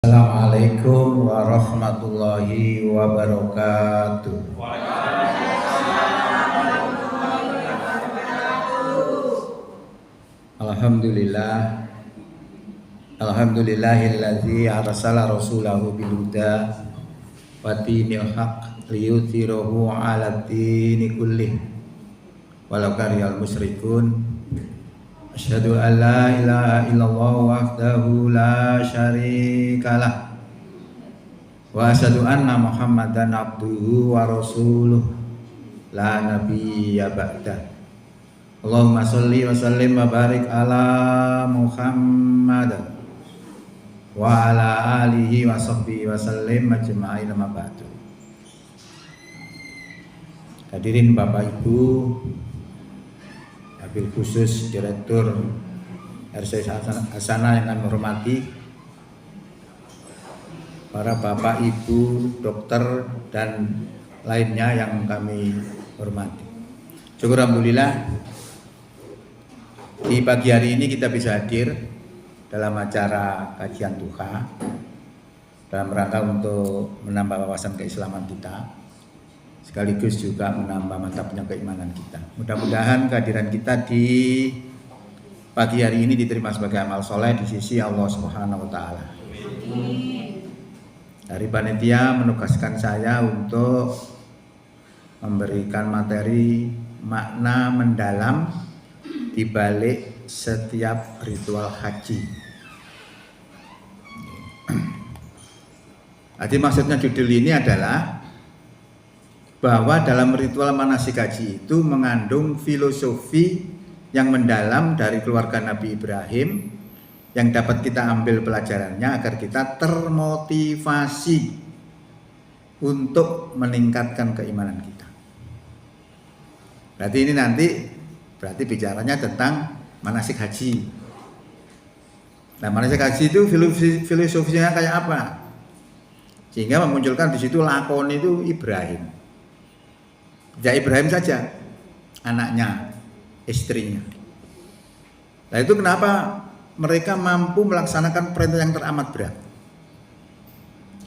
Assalamualaikum warahmatullahi wabarakatuh. Alhamdulillah, alhamdulillahillazi arsala rasulahu bil huda wa dinil haq liyuthirahu 'ala dini kullih walau karihal musyrikun. Asyhadu an la ilaha illallah wahdahu la syarikalah wa asyhadu anna Muhammadan abduhu wa rasuluh la nabiyya ba'dah. Allahumma sholli wa sallim wa barik ala Muhammad wa ala alihi wa sahbihi wa sallim ajma'in, amma ba'du. Hadirin Bapak Ibu, wabil khusus Direktur RC Hasanah yang kami hormati, para Bapak Ibu dokter dan lainnya yang kami hormati. Syukur alhamdulillah di pagi hari ini kita bisa hadir dalam acara kajian duha dalam rangka untuk menambah wawasan keislaman kita, sekaligus juga menambah mantapnya keimanan kita. Mudah-mudahan kehadiran kita di pagi hari ini diterima sebagai amal soleh di sisi Allah Subhanahu wa Ta'ala. Dari panitia menugaskan saya untuk memberikan materi makna mendalam di balik setiap ritual haji. Jadi maksudnya judul ini adalah bahwa dalam ritual manasik haji itu mengandung filosofi yang mendalam dari keluarga Nabi Ibrahim yang dapat kita ambil pelajarannya agar kita termotivasi untuk meningkatkan keimanan kita. Berarti ini nanti bicaranya tentang manasik haji. Nah, manasik haji itu filosofinya kayak apa? Sehingga memunculkan di situ lakon itu Ibrahim. Ya Ibrahim saja, anaknya, istrinya. Nah itu kenapa mereka mampu melaksanakan perintah yang teramat berat.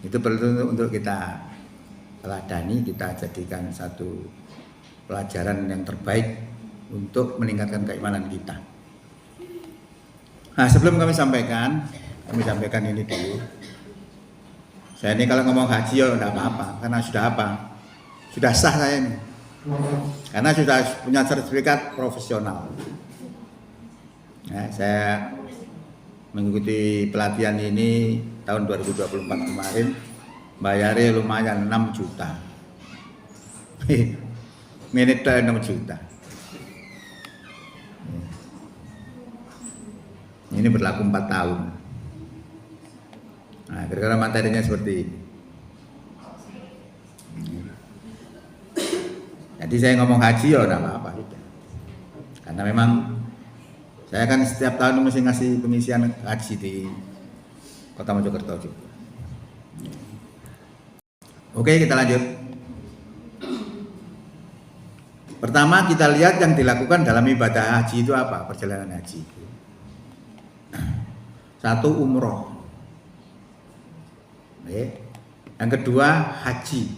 Itu perlu untuk kita teladani, kita jadikan satu pelajaran yang terbaik untuk meningkatkan keimanan kita. Nah sebelum kami sampaikan ini dulu. Saya ini kalau ngomong haji ya enggak apa-apa, karena sudah apa? Sudah sah saya ini. Karena sudah punya sertifikat profesional. Nah, saya mengikuti pelatihan ini tahun 2024 kemarin, bayarnya lumayan 6 juta. Minitnya 6 juta. Ini berlaku 4 tahun. Nah, kira-kira materinya seperti ini. Jadi saya ngomong haji ya udah apa-apa gitu. Karena memang saya kan setiap tahun mesti ngasih pengisian haji di Kota Mojokerto juga. Oke, kita lanjut. Pertama kita lihat yang dilakukan dalam ibadah haji itu apa? Perjalanan haji. Satu, umroh. Yang kedua, haji.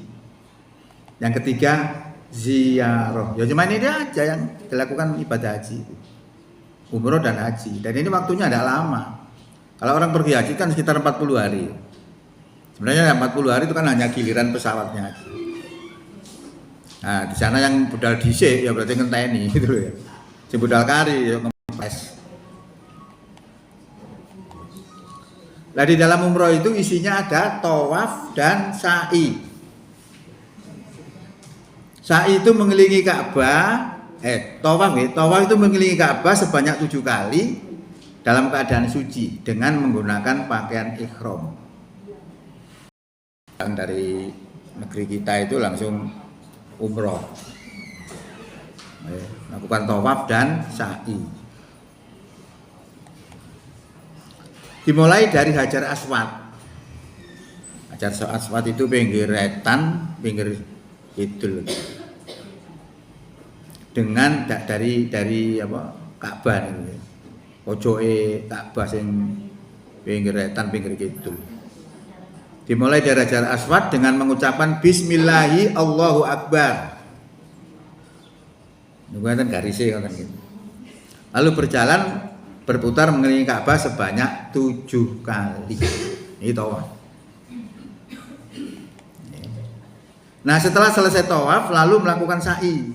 Yang ketiga, ziarah. Ya cuma ini aja yang dilakukan ibadah haji. Umroh dan haji. Dan ini waktunya tidak lama. Kalau orang pergi haji kan sekitar 40 hari. Sebenarnya 40 hari itu kan hanya giliran pesawatnya haji. Nah, di sana yang budal dhisik ya berarti ngenteni gitu loh ya. Si budal kari ya ngempes. Nah, di dalam umroh itu isinya ada tawaf dan sa'i. Sa'i itu mengelilingi Ka'bah, tawaf itu mengelilingi Ka'bah sebanyak 7 kali dalam keadaan suci dengan menggunakan pakaian ihram. Dari negeri kita itu langsung umroh, melakukan tawaf dan sa'i. Dimulai dari Hajar Aswad. Hajar Aswad itu pinggir wetan, pinggir kidul. Dengan dari apa Ka'bah ini. Pojoke Ka'bah sing pinggir wetan, pinggir kidul. Dimulai dari Hajar Aswad dengan mengucapkan Bismillahi Allahu Akbar. Ngoten garise ngoten gitu. Lalu berjalan berputar mengelilingi Ka'bah sebanyak 7 kali. Ini tawaf. Nah, setelah selesai tawaf lalu melakukan sa'i.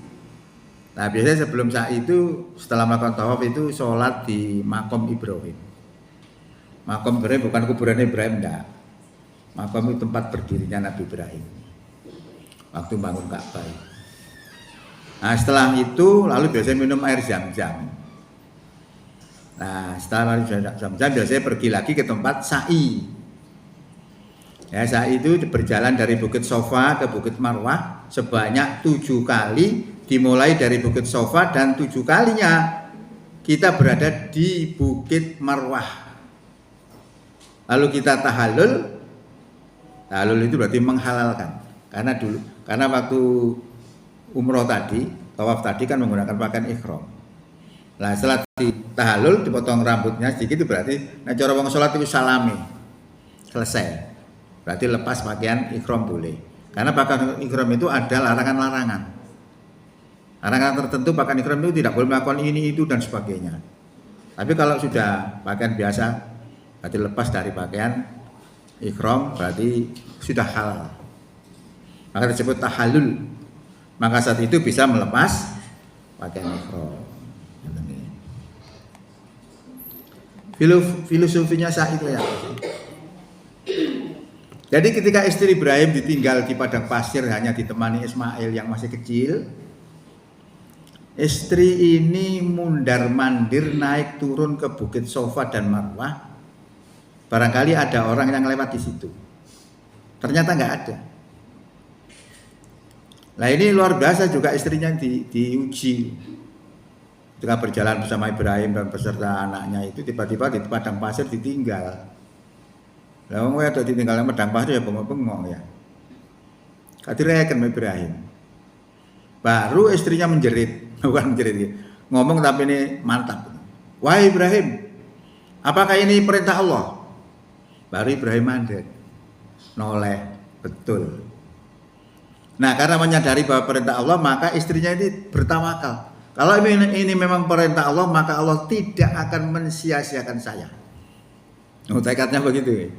Nah, biasanya sebelum sa'i itu setelah melakukan tawaf itu sholat di Maqam Ibrahim. Maqam Ibrahim bukan kuburan Ibrahim, enggak. Maqam itu tempat berdirinya Nabi Ibrahim waktu bangun Ka'bah. Nah, setelah itu lalu biasanya minum air Zam-Zam. Nah, setelah air Zam-Zam biasanya pergi lagi ke tempat sa'i. Ya, sa'i itu berjalan dari Bukit Sofa ke Bukit Marwah sebanyak 7 kali, dimulai dari Bukit Sofa dan 7 kalinya kita berada di Bukit Marwah. Lalu kita tahallul. Tahallul itu berarti menghalalkan. Karena waktu umroh tadi, tawaf tadi kan menggunakan pakaian ihram. Nah, setelah tahallul dipotong rambutnya sedikit itu berarti nah cara wong salat itu salami. Selesai. Berarti lepas pakaian ihram boleh. Karena pakaian ihram itu ada larangan-larangan. Larangan tertentu pakaian ihram itu tidak boleh melakukan ini itu dan sebagainya. Tapi kalau sudah pakaian biasa berarti lepas dari pakaian ihram berarti sudah halal. Maka disebut tahallul. Maka saat itu bisa melepas pakaian ihram. Filosofinya saat itu ya. Jadi ketika istri Ibrahim ditinggal di padang pasir hanya ditemani Ismail yang masih kecil, istri ini mundar-mandir naik turun ke Bukit Sofa dan Marwah. Barangkali ada orang yang lewat di situ. Ternyata nggak ada. Nah, ini luar biasa juga istrinya diuji. Ketika berjalan bersama Ibrahim dan beserta anaknya itu tiba-tiba di padang pasir ditinggal. Lah wong ada ditinggal nang padang pasir ya bengong-bengong ya. Kadireken Ibrahim. Baru istrinya menjerit, bukan menjerit. Ngomong tapi ini mantap. Wahai Ibrahim, apakah ini perintah Allah? Baru Ibrahim mandek. Noleh, betul. Nah, karena menyadari bahwa perintah Allah, maka istrinya ini bertawakal. Kalau ini memang perintah Allah, maka Allah tidak akan mensia-siakan saya. Oh, tekadnya begitu.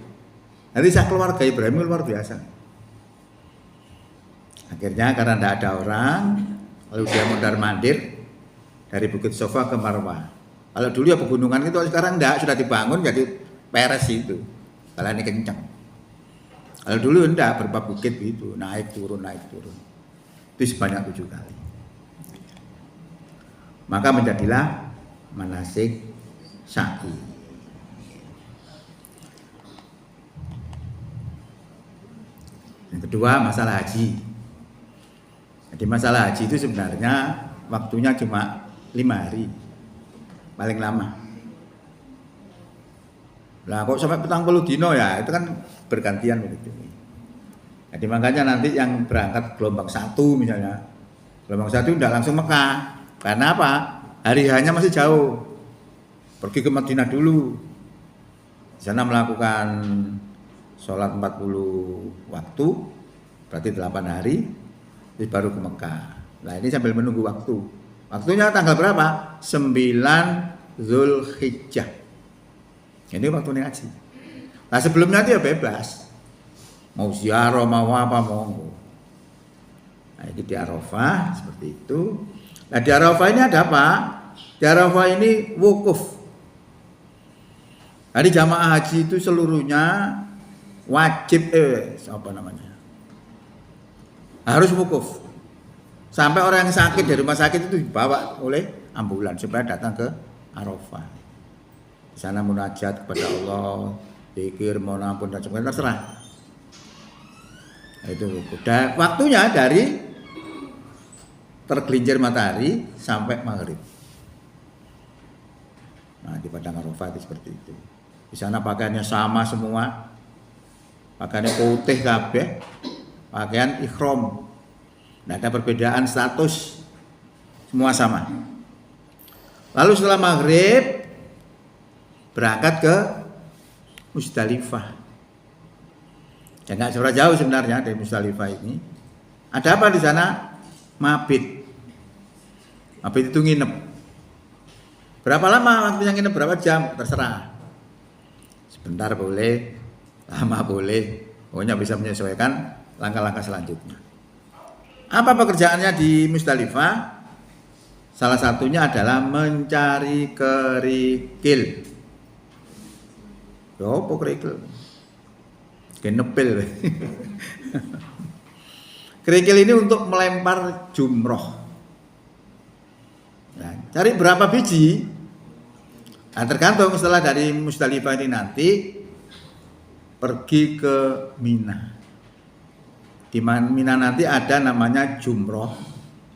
Nanti saya keluarga Ibrahim luar biasa. Akhirnya karena tidak ada orang, lalu dia mondar-mandir dari Bukit Sofa ke Marwah. Kalau dulu ya pegunungan itu, sekarang enggak, sudah dibangun jadi peres itu. Kalau ini kencang. Kalau dulu enggak, beberapa bukit itu, naik turun. Itu sebanyak 7 kali. Maka menjadilah manasik sa'i. Yang kedua, masalah haji. Jadi masalah haji itu sebenarnya waktunya cuma 5 hari. Paling lama. Lah kok sampai 40 dino ya, itu kan bergantian begitu. Jadi makanya nanti yang berangkat gelombang 1 misalnya, gelombang 1 udah langsung Mekah. Karena apa? Hari hanya masih jauh. Pergi ke Madinah dulu. Di sana melakukan sholat 40 waktu, berarti 8 hari, terus baru ke Mekah. Nah ini sambil menunggu waktu. Waktunya tanggal berapa? 9 Zulhijjah. Ini waktunya haji. Nah sebelumnya dia bebas. Mau ziarah, mau apa, mau. Nah ini di Arafah seperti itu. Nah di Arafah ini ada apa? Di Arafah ini wukuf. Jadi jamaah haji itu seluruhnya wajib harus wukuf. Sampai orang yang sakit dari rumah sakit itu dibawa oleh ambulan supaya datang ke Arafah. Di sana munajat kepada Allah, zikir, mohon ampun dan sebagainya, terserah. Nah, itu wukuf. Dan waktunya dari tergelincir matahari sampai maghrib. Nah di padang Arafah itu seperti itu. Di sana pakaiannya sama semua, pakaiannya putih kabeh, pakaian ihram. Tidak ada perbedaan status, semua sama. Lalu setelah maghrib berangkat ke Musdalifah. Ya nggak seberapa jauh sebenarnya dari Musdalifah ini. Ada apa di sana? Mabit. Mabit itu nginep. Berapa lama waktunya nginep? Berapa jam? Terserah. Sebentar boleh, lama boleh. Pokoknya bisa menyesuaikan langkah-langkah selanjutnya. Apa pekerjaannya di Musdalifah? Salah satunya adalah mencari kerikil. Yo, apa kerikil? Genepil. Kerikil ini untuk melempar jumroh. Nah, cari berapa biji? Nah, tergantung setelah dari Musdalifah ini nanti pergi ke Mina. Di Mina nanti ada namanya jumroh,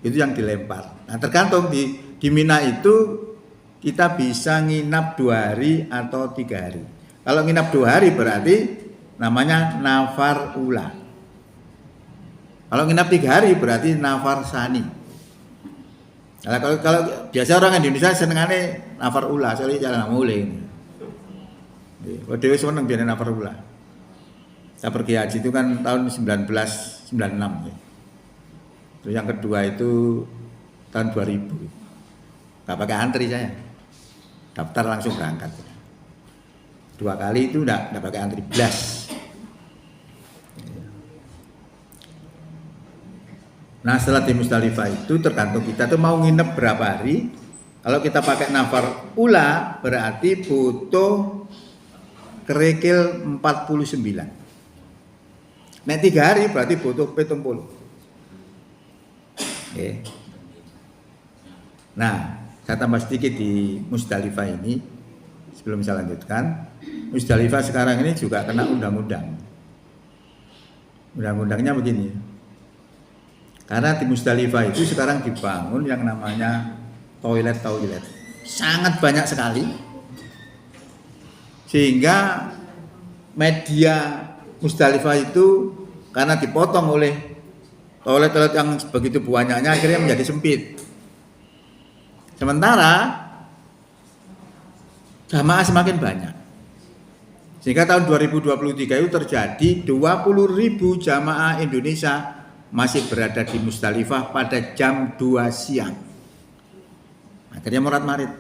itu yang dilempar. Nah, tergantung di Mina itu kita bisa nginap 2 hari atau 3 hari. Kalau nginap 2 hari berarti namanya nafar ula. Kalau nginap 3 hari berarti nafar sani. Nah, kalau biasa orang Indonesia senengane nafar ula, soalnya jalan mulai. Dewe seneng biar nafar ula. Saya pergi haji itu kan tahun 1996 ya. Terus yang kedua itu tahun 2000. Gak pakai antri saya. Daftar langsung berangkat. 2 kali itu enggak pakai antri blas. Nah, setelah di Musdalifah itu tergantung kita tuh mau nginep berapa hari. Kalau kita pakai nafar ula berarti butuh kerikil 49. Nek 3 hari berarti butuh 70. Oke. Nah, saya tambah sedikit di Musdalifah ini sebelum saya lanjutkan. Musdalifah sekarang ini juga kena undang-undang. Undang-undangnya begini. Karena di Musdalifah itu sekarang dibangun yang namanya toilet. Sangat banyak sekali. Sehingga media Musdalifah itu karena dipotong oleh toilet yang begitu banyaknya akhirnya menjadi sempit. Sementara jamaah semakin banyak. Sehingga tahun 2023 itu terjadi 20.000 jamaah Indonesia masih berada di Musdalifah pada jam 2 siang. Akhirnya morat-marit.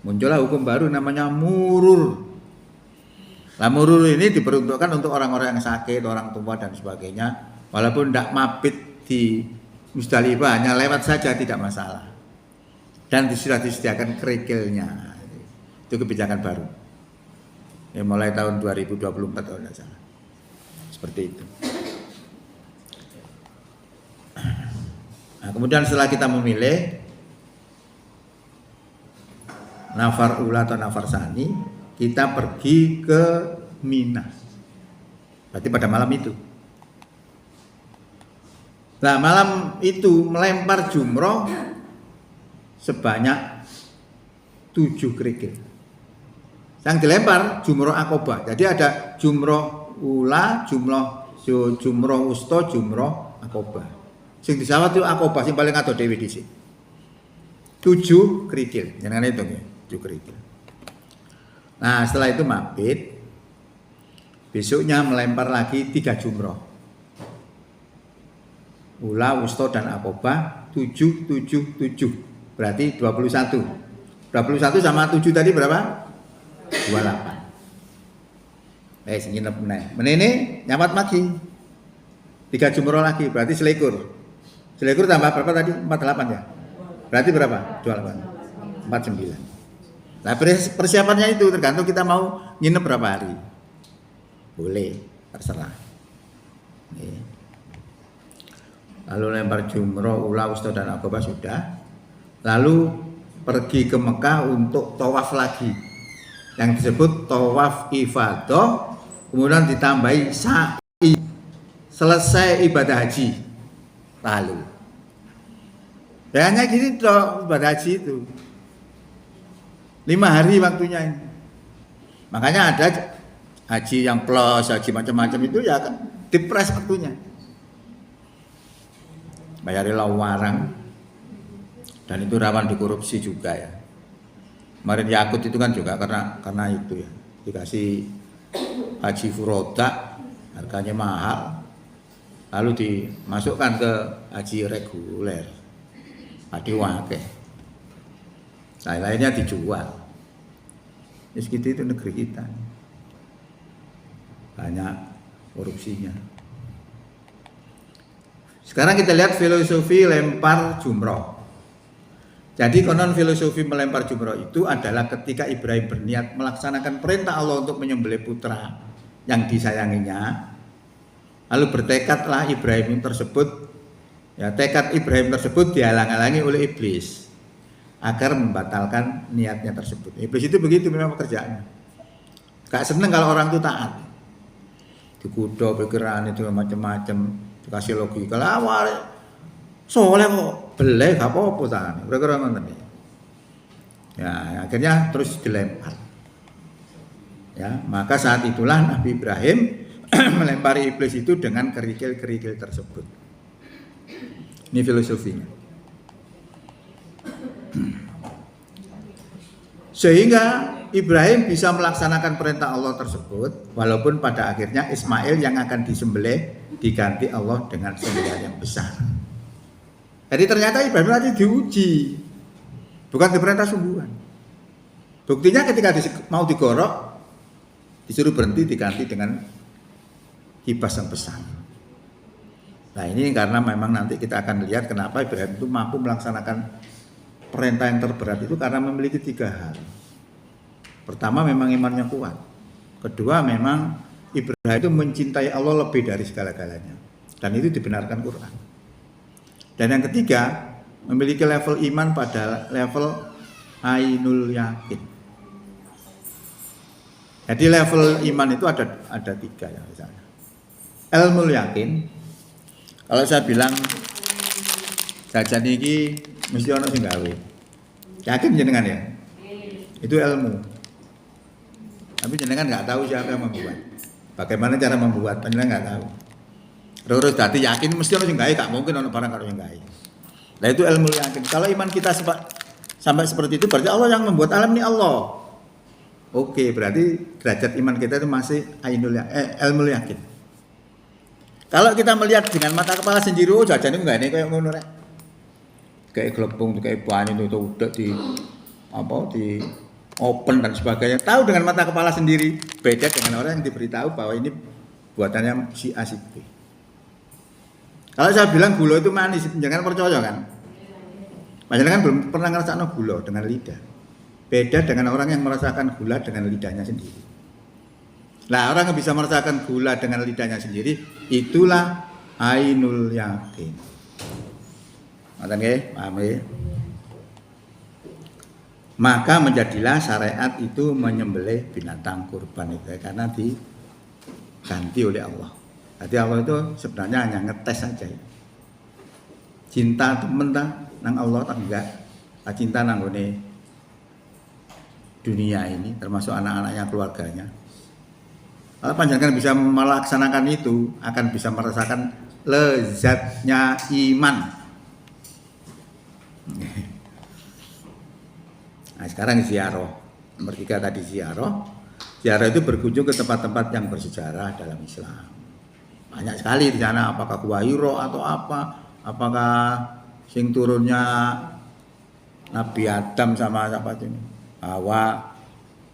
Muncullah hukum baru namanya murur. Nah, murur ini diperuntukkan untuk orang-orang yang sakit, orang tua dan sebagainya. Walaupun tidak mabit di Musdalifah, hanya lewat saja tidak masalah. Dan sudah disediakan kerikilnya. Itu kebijakan baru. Ya, mulai tahun 2024 kalau tidak salah. Seperti itu. Nah, kemudian setelah kita memilih nafar ula atau nafar sani, kita pergi ke Mina. Berarti pada malam itu. Nah, malam itu melempar jumroh sebanyak 7 kerikil. Yang dilempar jumroh akobah. Jadi ada jumroh ula, jumroh wusta, jumroh akobah. Sing disawat itu akobah sing paling adoh dhewe dhisik. 7 kerikil, jangan hitung ya, 7 kerikil. Nah, setelah itu mabit. Besoknya melempar lagi 3 jumroh. Ula, wusta dan akobah 7. Berarti 21. 21 sama 7 tadi berapa? 28. Sing nginep meneh. Menene nyapat lagi. 3 jumroh lagi, berarti selikur. Selikur tambah berapa tadi? 48 ya? Berarti berapa? 28. 49. Nah, persiapannya itu tergantung kita mau nginep berapa hari. Boleh, terserah. Nih. Lalu lempar jumroh, ula, wusta dan akobah sudah. Lalu pergi ke Mekah untuk tawaf lagi. Yang disebut tawaf ifadah, kemudian ditambahi sa'i. Selesai ibadah haji. Lalu ya hanya gini toh ibadah haji itu 5 hari waktunya ini. Makanya ada haji yang plus, haji macam-macam itu ya kan dipres waktunya. Bayari lawarang dan itu rawan dikorupsi juga ya. Kemarin Yakut itu kan juga karena itu ya dikasih haji furoda. harganya mahal, lalu dimasukkan ke haji reguler, padi wakeh, lain-lainnya dijual. Ya segitu itu negeri kita, banyak korupsinya. Sekarang kita lihat filosofi lempar jumroh. Jadi konon filosofi melempar jumroh itu adalah ketika Ibrahim berniat melaksanakan perintah Allah untuk menyembelih putra yang disayanginya, lalu bertekadlah Ibrahim tersebut, ya tekad Ibrahim tersebut dihalang-halangi oleh iblis agar membatalkan niatnya tersebut. Iblis itu begitu memang pekerjaannya. Gak seneng kalau orang itu taat. Dikudo pikiran itu macam-macam. Dikasih logika lah, awal soleh kok belai gak apa-apa tangan, kira-kira ngoten ya, akhirnya terus dilempar. Ya, maka saat itulah Nabi Ibrahim melempari iblis itu dengan kerikil-kerikil tersebut. Ini filosofinya. Sehingga Ibrahim bisa melaksanakan perintah Allah tersebut, walaupun pada akhirnya Ismail yang akan disembelih diganti Allah dengan sembelihan yang besar. Jadi ternyata Ibrahim tadi diuji, bukan diperintah sungguhan. Buktinya ketika mau digorok, disuruh berhenti diganti dengan kibas yang besar. Nah ini karena memang nanti kita akan lihat kenapa Ibrahim itu mampu melaksanakan perintah yang terberat itu karena memiliki 3 hal. Pertama memang imannya kuat. Kedua memang Ibrahim itu mencintai Allah lebih dari segala-galanya. Dan itu dibenarkan Quran. Dan yang ketiga memiliki level iman pada level ainul yakin. Jadi level iman itu ada 3 ya misalnya. Ilmu yakin. Kalau saya bilang jajan ini mesti ono sing gawe. Yakin jenengan ya? Itu ilmu. Tapi jenengan nggak tahu siapa yang membuat. Bagaimana cara membuat? Jenengan nggak tahu. Terus dadi yakin mesti ono sing gawe, gak mungkin ono barang karo sing gawe. Nah itu ilmu yakin. Kalau iman kita sampai seperti itu berarti Allah yang membuat alam ini Allah. Oke, berarti derajat iman kita itu masih ilmu yakin. Kalau kita melihat dengan mata kepala sendiri, oh jajan itu enggak ini kayak ngono rek. Kayak glepung, kayak banyu itu udah di open dan sebagainya. Tahu dengan mata kepala sendiri, beda dengan orang yang diberitahu bahwa ini buatannya si A si B. Kalau saya bilang gula itu manis, jangan percaya kan? Maksudnya kan belum pernah ngerasakan gula dengan lidah. Beda dengan orang yang merasakan gula dengan lidahnya sendiri. Nah, orang yang bisa merasakan gula dengan lidahnya sendiri, itulah ainul yakin. Ngoten nggih, paham nggih? Maka menjadilah syariat itu menyembelih binatang kurban itu karena diganti oleh Allah. Jadi Allah itu sebenarnya hanya ngetes saja. Cinta temen nang Allah tak enggak? Cinta nang dunia ini termasuk anak-anaknya, keluarganya. Kalau panjenengan bisa melaksanakan itu, akan bisa merasakan lezatnya iman. Nah sekarang ziarah. Nomor 3 tadi ziarah. Ziarah itu berkunjung ke tempat-tempat yang bersejarah dalam Islam. Banyak sekali di sana, apakah Gua Hiro atau apa, apakah sing turunnya Nabi Adam sama apa itu, Hawa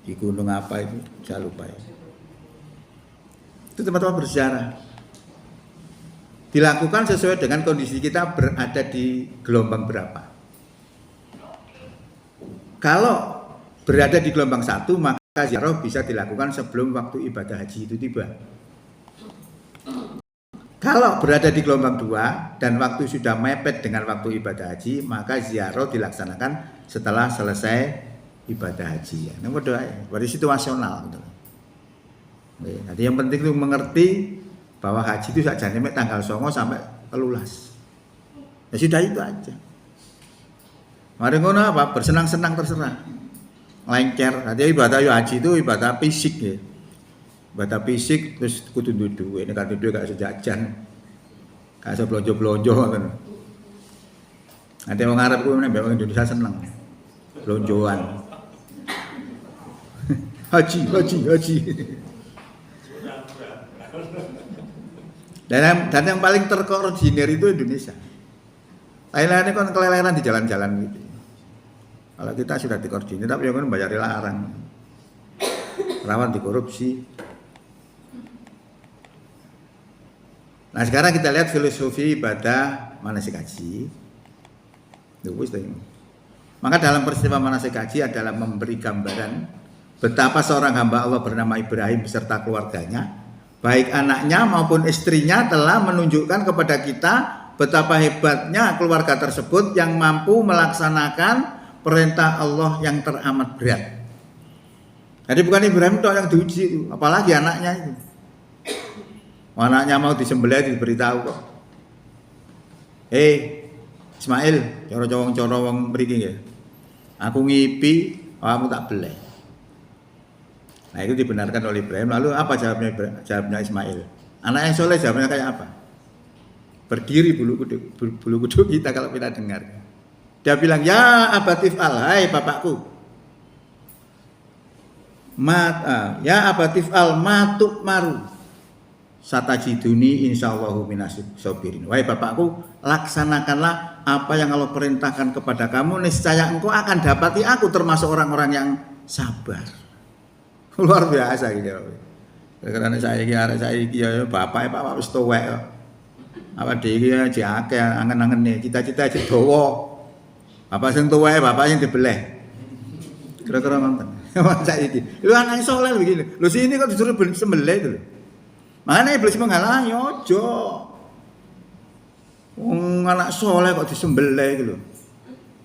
di gunung apa itu, saya lupa ya. Itu tempat-tempat bersejarah. Dilakukan sesuai dengan kondisi kita berada di gelombang berapa. Kalau berada di gelombang 1, maka ziarah bisa dilakukan sebelum waktu ibadah haji itu tiba. Kalau berada di gelombang 2 dan waktu sudah mepet dengan waktu ibadah haji, maka ziarah dilaksanakan setelah selesai ibadah haji. Ini berarti situasional. Jadi yang penting itu mengerti bahwa haji itu sakjane tanggal 9 sampai 13. Ya sudah itu aja. Mari ngono apa? Bersenang-senang terserah. Lengker. Jadi ibadah haji itu ibadah fisik ya. Ibadah fisik terus kudu duwe, nek duwe gak sejajan. Gak iso blonjo-blonjo ngoten. Nanti wong Arab kuwi nek wong Indonesia seneng. Blonjoan. Haji. Dan yang paling terkoordinir itu Indonesia. Thailand ini kan keleleran di jalan-jalan gitu. Kalau kita sudah dikoordinir, tapi yang kan bayar larang, rawan dikorupsi. Nah sekarang kita lihat filosofi ibadah manasik haji. Maka dalam peristiwa manasik haji adalah memberi gambaran betapa seorang hamba Allah bernama Ibrahim beserta keluarganya, baik anaknya maupun istrinya, telah menunjukkan kepada kita betapa hebatnya keluarga tersebut yang mampu melaksanakan perintah Allah yang teramat berat. Jadi bukan Ibrahim toh yang diuji itu, apalagi anaknya itu. Anaknya mau disembelih diberitahu kok. Ismail, coro wong mriki nggih. Aku ngipi, kamu tak beleh. Nah itu dibenarkan oleh Ibrahim. Lalu apa jawabnya Ismail? Anak yang soleh jawabnya kayak apa? Berdiri bulu kuduk kita kalau kita dengar. Dia bilang, ya abatif al, hai bapakku. Ya abatif al matuk maru. Satajiduni insyaallahu minasib sobirin. Wahai bapakku, laksanakanlah apa yang Allah perintahkan kepada kamu, niscaya engkau akan dapati aku termasuk orang-orang yang sabar. Luar biasa gitu. Karena saya ya bapak wis tuwek kok. Apa dhewe ya jake angen-angene, cita-cita aja dawa. Bapak sing tuwek, bapak sing dibeleh. Kira-kira ngoten. Saiki. Lu anak soleh begini. Lu sini kok disuruh sembelih itu lho. Makanya iblis menghalangi, ojo. Anak soleh kok disembelih gitu.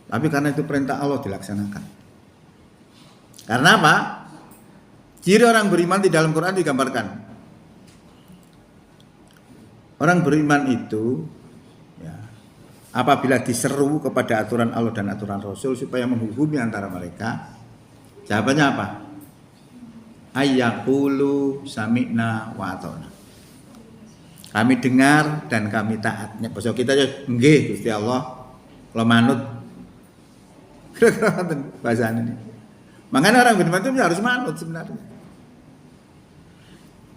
Tapi karena itu perintah Allah dilaksanakan. Karena apa? Ciri orang beriman di dalam Quran digambarkan. Orang beriman itu ya, apabila diseru kepada aturan Allah dan aturan Rasul supaya menghubungi antara mereka, jawabannya apa? Ayyaqulu sami'na wa ata'na. Kami dengar dan kami taat. Nek basa kita ya nggih Gusti Allah, kula manut. Kira-kira bahasa ini. Makanya orang beriman itu harus manut sebenarnya.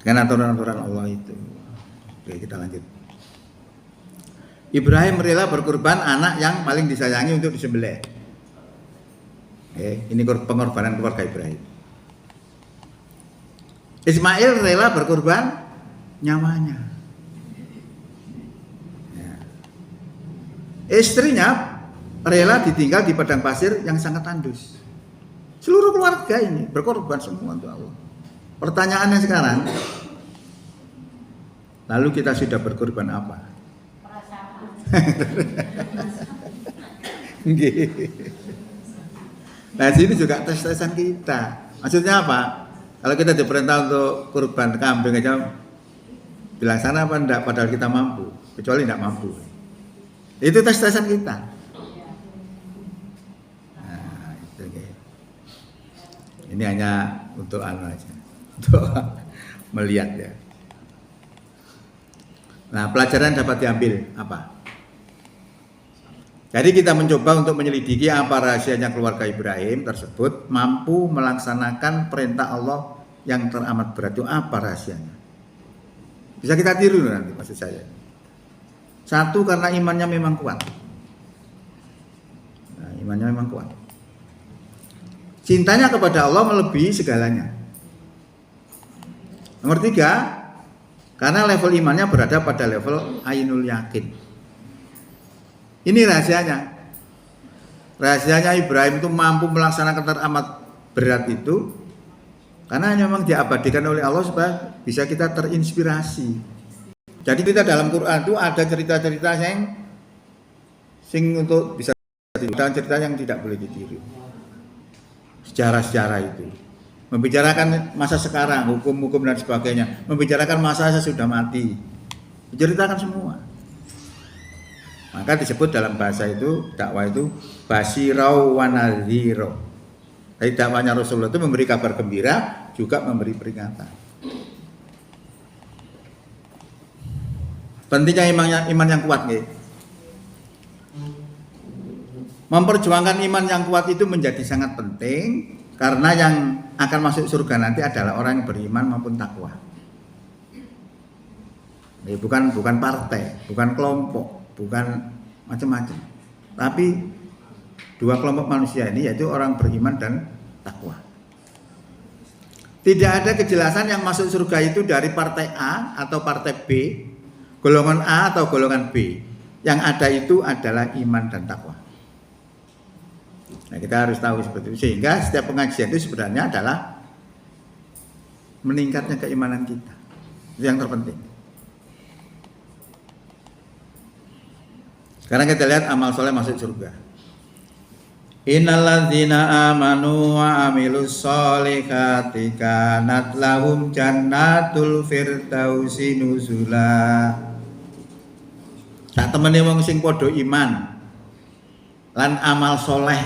Dengan aturan-aturan Allah itu. Oke, kita lanjut. Ibrahim rela berkorban anak yang paling disayangi untuk disembelih. Ini pengorbanan keluarga Ibrahim. Ismail rela berkorban nyawanya. Ya. Istrinya rela ditinggal di padang pasir yang sangat tandus. Seluruh keluarga ini berkorban semua untuk Allah. Pertanyaannya sekarang, lalu kita sudah berkorban apa? Nah sini juga tes-tesan kita. Maksudnya apa? Kalau kita diperintah untuk kurban kambing aja dilaksana apa enggak padahal kita mampu, kecuali enggak mampu. Itu tes-tesan kita. Nah, itu kayak. Ini hanya untuk anu aja. Untuk melihat ya. Nah, pelajaran dapat diambil apa? Jadi kita mencoba untuk menyelidiki apa rahasianya keluarga Ibrahim tersebut mampu melaksanakan perintah Allah yang teramat berat. Itu apa rahasianya? Bisa kita tiru nanti maksud saya. Satu, karena imannya memang kuat. Nah, imannya memang kuat. Cintanya kepada Allah melebihi segalanya. Nomor 3, karena level imannya berada pada level ainul yakin. Ini rahasianya. Rahasianya Ibrahim itu mampu melaksanakan teramat berat itu karena memang diabadikan oleh Allah supaya bisa kita terinspirasi. Jadi kita dalam Quran itu ada cerita-cerita yang untuk bisa cerita yang tidak boleh ditiru. Sejarah-sejarah itu membicarakan masa sekarang, hukum-hukum dan sebagainya, membicarakan masa sudah mati, diceritakan semua. Maka disebut dalam bahasa itu, dakwah itu basyirau wa nadhiro. Jadi dakwahnya Rasulullah itu memberi kabar gembira, juga memberi peringatan. Pentingnya iman yang kuat nih. Memperjuangkan iman yang kuat itu menjadi sangat penting karena yang akan masuk surga nanti adalah orang yang beriman maupun takwa. Ya, bukan partai, bukan kelompok, bukan macam-macam. Tapi dua kelompok manusia ini yaitu orang beriman dan takwa. Tidak ada kejelasan yang masuk surga itu dari partai A atau partai B, golongan A atau golongan B. Yang ada itu adalah iman dan takwa. Nah, kita harus tahu seperti itu. Sehingga setiap pengajian itu sebenarnya adalah meningkatnya keimanan kita. Itu yang terpenting. Sekarang kita lihat amal soleh masuk surga. Innalladzina amanu wa amilus solihati kanat lahum jannatul firdausi nuzula. Tak temene wong sing padha iman lan amal soleh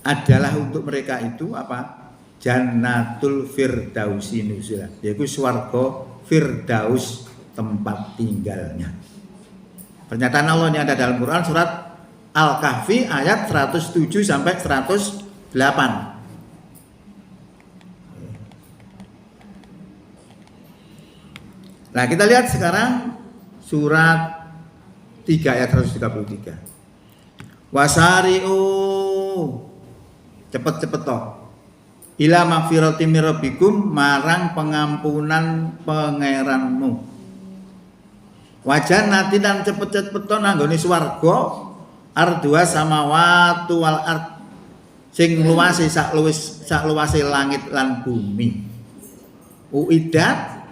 adalah untuk mereka itu apa? Jannatul firdausi nuzula, yaitu swarga firdaus tempat tinggalnya. Pernyataan Allah ini ada dalam Quran surat Al-Kahfi ayat 107 sampai 108. Nah, kita lihat sekarang surat 3 ayat 133. Wasari'u, cepet-cepet toh. Ila magfirati mir rabbikum, marang pengampunan pangeranmu. Wajan nanti dan cepet-cepet to nanggone swarga ardua samawati wal ard, sing luase sak luase langit lan bumi. Uidat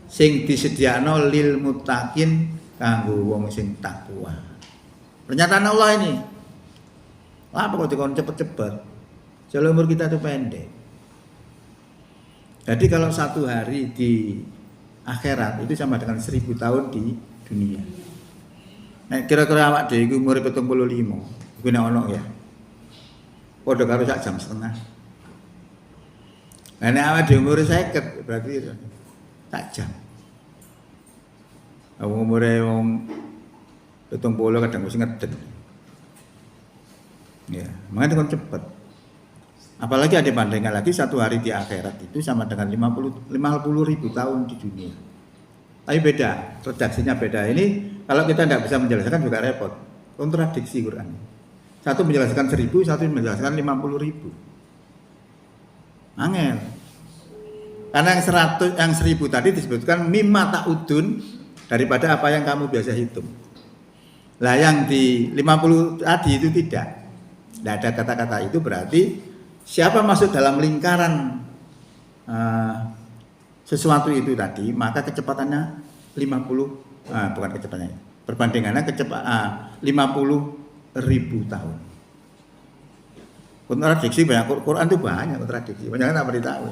sing disediakno lil muttaqin kanggo wong sing takwa. Pernyataan Allah ini. Apa kok dikon cepet-cepet? Soalnya umur kita itu pendek. Jadi kalau satu hari di akhirat itu sama dengan 1000 tahun di dunia. Nah, kira-kira awak dhewe iku umur 75. Iku nek ono ya. Padha karo sak jam setengah. Nah, nek awak dhewe umur 50 berarti sak jam. Umure wong 70 kadang wis ngeden. Ya, makanya kan cepet. Apalagi ada bandingkan lagi satu hari di akhirat itu sama dengan 50 ribu tahun di dunia. Tapi beda, redaksinya beda. Ini kalau kita tidak bisa menjelaskan juga repot. Kontradiksi Quran. Satu menjelaskan 1000, satu menjelaskan 50 ribu. Angel. Karena yang 1000 tadi disebutkan mimma ta'udun, daripada apa yang kamu biasa hitung. Lah yang di 50 tadi itu tidak. Tidak ada kata-kata itu, berarti siapa masuk dalam lingkaran sesuatu itu tadi, maka kecepatannya 50, bukan kecepatannya, perbandingannya 50 ribu tahun. Kontradiksi banyak, Quran itu banyak kontradiksi, banyak yang tak pernah tahu.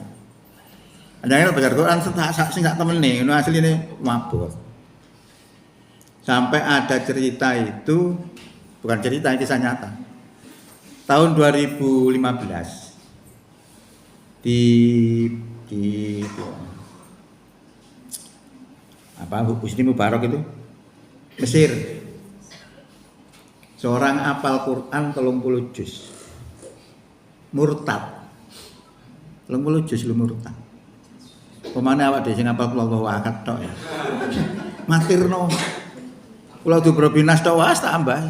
Jangan baca Quran sing sak temene, ini asline mabur. Sampai ada cerita itu, bukan cerita, kisah nyata. Tahun 2015 di apa Husni Mubarak itu Mesir, seorang apal Quran 30 juz murtad, 30 juz lu murtad. Pemane awak dhewe sing apal Allahu akad tok ya. Matirno. Kula dubro binas tok wae tambah.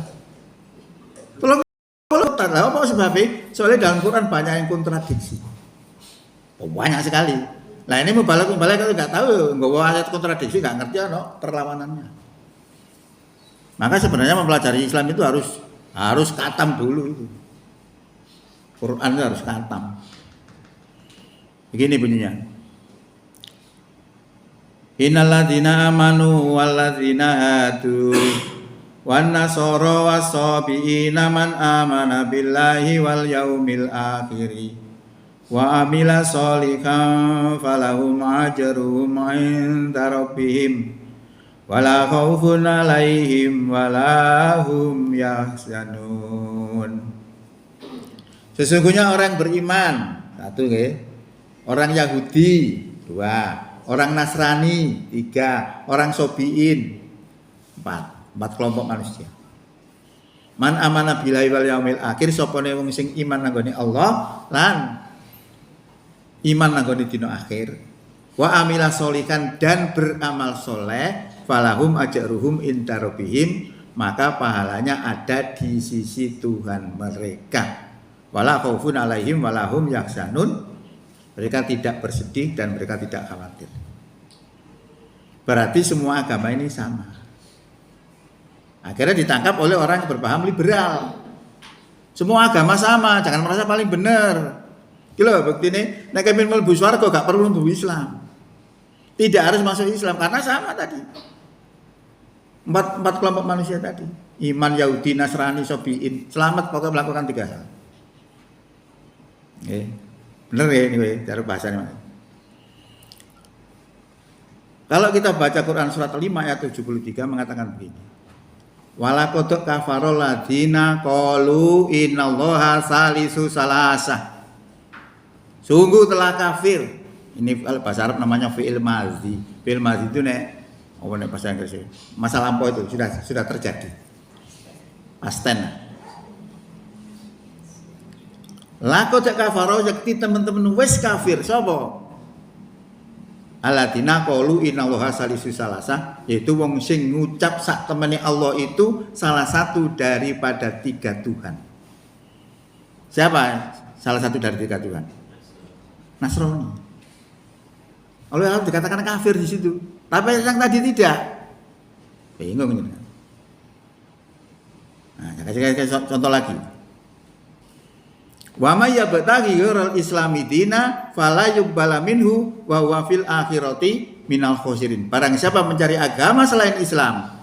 Murtad lah apa sebabnya? Soalnya dalam Quran banyak yang kontradiksi. Banyak sekali. Nah ini mubalak kalau nggak tahu, nggak ayat kontradiksi, nggak ngerti perlawanannya. Maka sebenarnya mempelajari Islam itu harus khatam dulu itu. Quran itu harus khatam. Begini bunyinya. Innalladzina amanu walladzina hadu wan nasara wasabiina man amana billahi wal yaumil akhir wa amila sholihan falahum ajruhum 'inda rabbihim wala khaufun 'alaihim wala hum yahzanun. Sesungguhnya orang beriman, satu nggih. Orang Yahudi, dua. Orang Nasrani, tiga. Orang Sobiin, empat kelompok manusia. Man amana billahi wal yaumil akhir, sopone wong sing iman nanggone Allah lan iman nanggone dina akhir. Wa amila solikan dan beramal soleh, falahum ajruhum inda rabbihim, maka pahalanya ada di sisi Tuhan mereka. Wala khaufun alaihim walahum yahzanun, mereka tidak bersedih dan mereka tidak khawatir. Berarti semua agama ini sama. Akhirnya ditangkap oleh orang yang berpaham liberal. Semua agama sama, jangan merasa paling benar. Gitu loh, bukti ini, nek kepin mlebu swarga gak perlu mlebu Islam. Tidak harus masuk Islam karena sama tadi. Empat kelompok manusia tadi. Iman, Yahudi, Nasrani, Sobiin. Selamat pokoknya melakukan 3 hal. Oke. Bener ya ini cara bahasanya. Kalau kita baca Quran surat 5 ayat 73 mengatakan begini. Walaqad kafarol ladina qalu innallaha salisu salasah. Sungguh telah kafir. Ini bahasa Arab namanya fi'il madzi. Fi'il madzi itu bahasa Inggris. Masa lampau itu sudah terjadi. Past tense. Laqad kafaro yakti teman-teman wis kafir sapa? Alladzina qalu innallaha salisu salasah, yaitu wong sing ngucap sak temene Allah itu salah satu daripada 3 Tuhan. Siapa salah satu dari 3 Tuhan? Nasrani. Oleh Allah dikatakan kafir di situ. Tapi yang tadi tidak. Bingung ini. Nah, saya kasih contoh lagi. Wa may yabtaghi ghairal islami dina fala yuqbala minhu wa huwa fil akhirati minal khosirin. Barang siapa mencari agama selain Islam,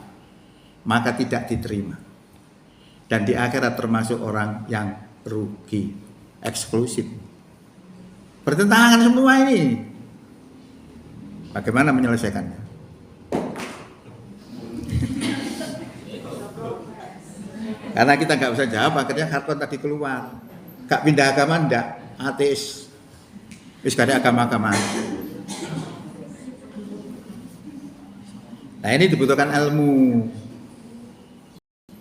maka tidak diterima. Dan di akhirat termasuk orang yang rugi, eksklusif. Bertentangan semua ini. Bagaimana menyelesaikannya? Karena kita nggak bisa jawab, akhirnya Harkon tadi keluar. Gak pindah agama ndak, ateis. Wis gak ada agama-agama. Nah ini dibutuhkan ilmu.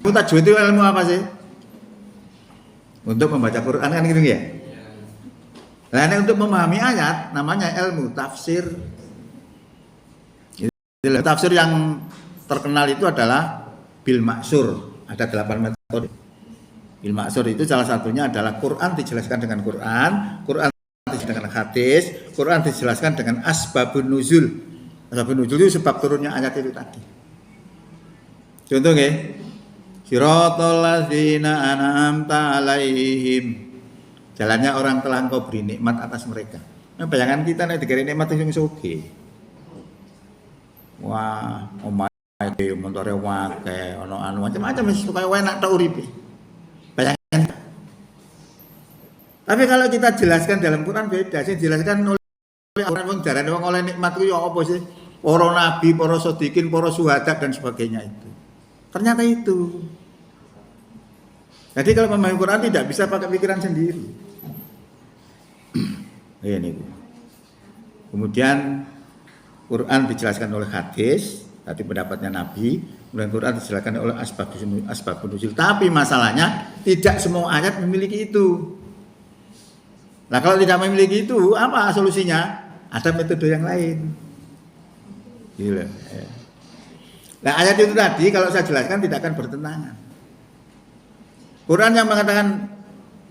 Tajwid itu ilmu apa sih? Untuk membaca Quran kan gitu ya. Nah ini untuk memahami ayat namanya ilmu tafsir. Tafsir yang terkenal itu adalah bil maksur. Ada 8 metode. Bil maksur itu salah satunya adalah Quran dijelaskan dengan Quran, Quran dijelaskan dengan hadis, Quran dijelaskan dengan asbabun nuzul. Asbabun nuzul itu sebab turunnya ayat itu tadi. Contohnya, siratal ladzina an'amta alaihim. Jalannya orang telah engkau beri nikmat atas mereka. Nah, bayangan kita nek dikira nikmat sing sugih. Wah, omahe montore wae, ono anu macam-macam wis supaya enak tok uripe. Bayangkan. Tapi kalau kita jelaskan dalam Quran beda, sih jelaskan oleh orang wong darane wong oleh nikmat ku ya apa sih? Para nabi, para shodiqin, para syuhada dan sebagainya itu. Ternyata itu. Jadi kalau memahami Quran tidak bisa pakai pikiran sendiri. Ini. Kemudian Quran dijelaskan oleh hadis, tadi pendapatnya Nabi, kemudian Quran dijelaskan oleh asbabun nuzul. Tapi masalahnya tidak semua ayat memiliki itu. Nah kalau tidak memiliki itu, apa solusinya? Ada metode yang lain. Gila. Nah ayat itu tadi kalau saya jelaskan tidak akan bertentangan. Quran yang mengatakan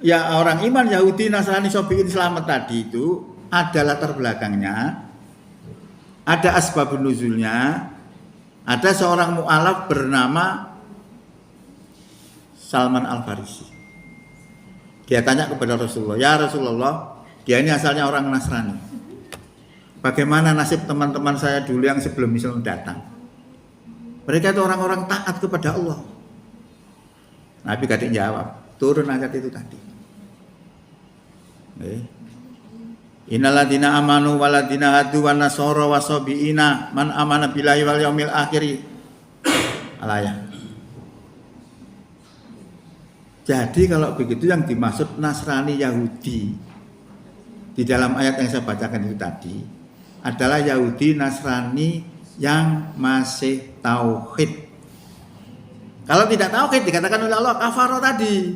ya orang iman Yahudi, Nasrani, Sobiin selamat tadi itu ada latar belakangnya. Ada asbabun nuzulnya, ada seorang mu'alaf bernama Salman Al-Farisi. Dia tanya kepada Rasulullah, ya Rasulullah, dia ini asalnya orang Nasrani. Bagaimana nasib teman-teman saya dulu yang sebelum Islam datang? Mereka itu orang-orang taat kepada Allah. Nabi gak jawab, turun ayat itu tadi. Innalladzina amanu walladzina hadu wan nasara wasabiina man amana billahi wal yaumil akhir. Al-ayat. Jadi kalau begitu yang dimaksud Nasrani Yahudi di dalam ayat yang saya bacakan itu tadi adalah Yahudi Nasrani yang masih tauhid. Kalau tidak tauhid dikatakan oleh Allah kafaro tadi.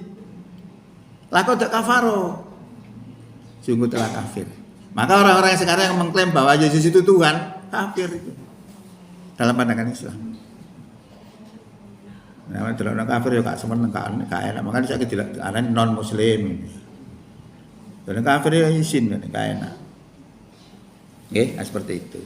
Laqad kafaro. Sungguh telah kafir. Maka orang-orang yang sekarang yang mengklaim bahwa Yesus itu Tuhan, kafir itu dalam pandangan Islam. Nah, orang kafir ya gak seneng, gak enak. Makanya saya kira non Muslim. Dan kafir ya izin, gak enak. Oke, seperti itu.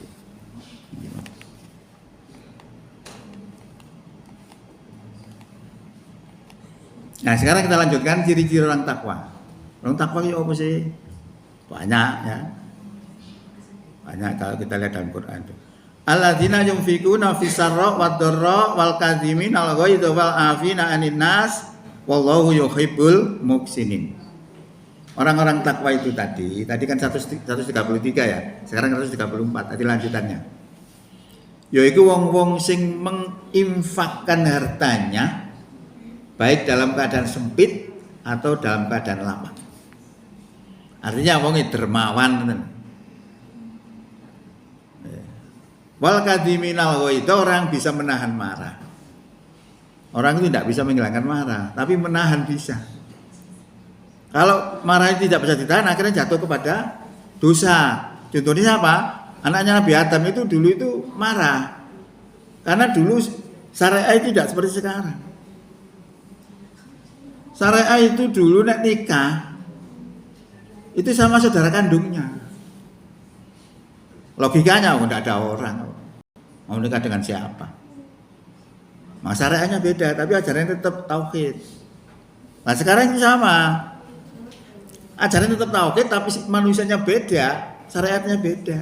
Nah, sekarang kita lanjutkan ciri-ciri orang takwa. Orang takwa itu apa sih? Banyak ya. Banyak kalau kita lihat dalam Quran itu. Alladzina yunfikuna fis-sarra wad-dharra wal kadhimina al-ghaidha wal 'afina 'anil nas wallahu yuhibbul muhsinin. Orang-orang takwa itu tadi kan 133 ya. Sekarang 134 tadi lanjutannya. Yaiku wong-wong sing menginfakkan hartanya baik dalam keadaan sempit atau dalam keadaan lapang. Artinya wong dermawan ngoten. Wal kadiminal itu orang bisa menahan marah. Orang itu tidak bisa menghilangkan marah, tapi menahan bisa. Kalau marah itu tidak bisa ditahan, akhirnya jatuh kepada dosa. Contohnya apa? Anaknya Nabi Adam itu dulu itu marah. Karena dulu syariat tidak seperti sekarang. Syariat itu dulu nek nikah itu sama saudara kandungnya. Logikanya tidak ada orang mau nikah dengan siapa. Syariatnya beda, tapi ajarannya tetap tauhid. Nah sekarang itu sama, ajarannya tetap tauhid, tapi manusianya beda, syariatnya beda.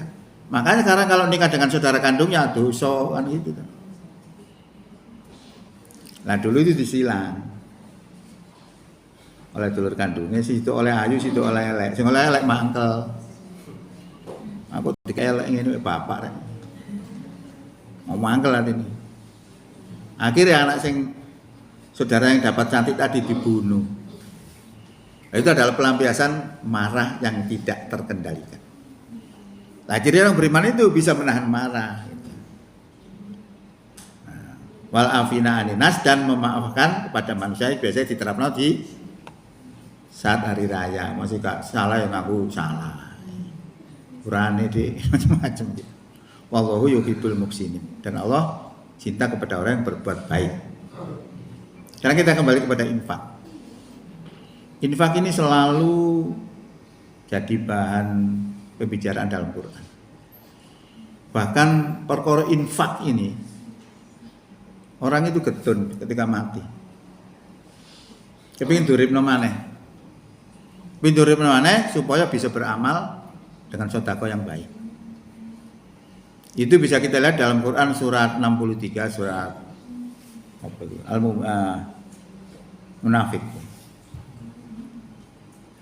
Makanya sekarang kalau nikah dengan saudara kandungnya dosa kan gitu. Nah dulu itu disilang oleh dulur kandungnya, situ oleh ayu, situ oleh elek, sing oleh elek mangkel. Aku dikelek ngene bapak rek. Mau mangkel ini. Akhirnya anak sing saudara yang dapat cantik tadi dibunuh. Nah, itu adalah pelampiasan marah yang tidak terkendalikan. Nah, jadi orang beriman itu bisa menahan marah. Nah, wal afina aninas dan memaafkan kepada manusia biasanya diterapkan di saat hari raya. Masih gak salah yang aku salah. Qur'ane di macam-macam gitu. Wallahu yuhibbul muhsinin. Dan Allah cinta kepada orang yang berbuat baik. Sekarang kita kembali kepada infak. Infak ini selalu jadi bahan pembicaraan dalam Quran. Bahkan perkara infak ini orang itu getun ketika mati. Kepingin duripno maneh. Kepingin duripno maneh supaya bisa beramal dengan sedekah yang baik. Itu bisa kita lihat dalam Quran surat 63 surat Al-Munafik.